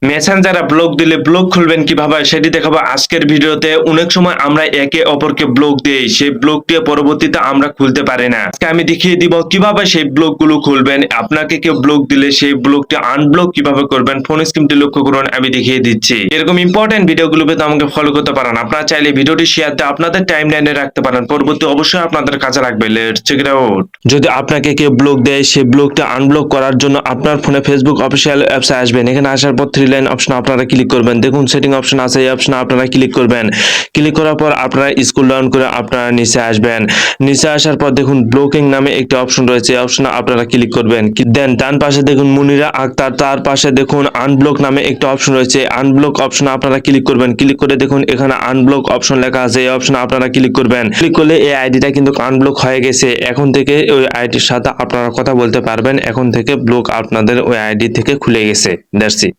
মেসেঞ্জারে ব্লক দিলে ব্লক খুলবেন কিভাবে সেটি দেখাবো আজকের ভিডিওতে। অনেক সময় আমরা একে অপরকে ব্লক দেই, সেই ব্লক দিয়ে পরবর্তীতে আমরা খুলতে পারি না। আজকে আমি দেখিয়ে দিব কিভাবে সেই ব্লক গুলো খুলবেন। আপনাকে কেউ ব্লক দিলে সেই ব্লকটি আনব্লক কিভাবে করবেন, ফোন স্ক্রিনটি লক্ষ্য করুন, আমি দেখিয়ে দিচ্ছি। এরকম ইম্পর্টেন্ট ভিডিওগুলো পেতে আমাকে ফলো করতে পারেন। আপনারা চাইলে ভিডিওটি শেয়ার দিয়ে আপনাদের টাইম লাইনে রাখতে পারেন, পরবর্তী অবশ্যই আপনাদের কাজে লাগবে। Let's check it out. যদি আপনাকে কেউ ব্লক দেয়, সেই ব্লকটা আনব্লক করার জন্য আপনার ফোনে ফেসবুক অফিসিয়াল অ্যাপসে আসবেন। এখানে আসার পর থ্রি লাইন অপশন আপনারা ক্লিক করবেন। দেখুন সেটিং অপশন আছে, এই অপশনে আপনারা ক্লিক করবেন। ক্লিক করার পর আপনারা স্ক্রল ডাউন করে আপনারা নিচে আসবেন। নিচে আসার পর দেখুন ব্লকিং নামে একটি অপশন রয়েছে, এই অপশনে আপনারা ক্লিক করবেন। দেন ডান পাশে দেখুন মুনিরা আক্তার, তার পাশে দেখুন আনব্লক নামে একটা অপশন রয়েছে, আনব্লক অপশনে আপনারা ক্লিক করবেন। ক্লিক করে দেখুন এখানে আনব্লক অপশন লেখা আছে, এই অপশনে আপনারা ক্লিক করবেন। ক্লিক করলে এই আইডিটা কিন্তু আনব্লক হয়ে গেছে। এখন থেকে ওই আইডির সাথে আপনারা কথা বলতে পারবেন। এখন থেকে ব্লক আপনাদের ওই আইডি থেকে খুলে গেছে। That's it.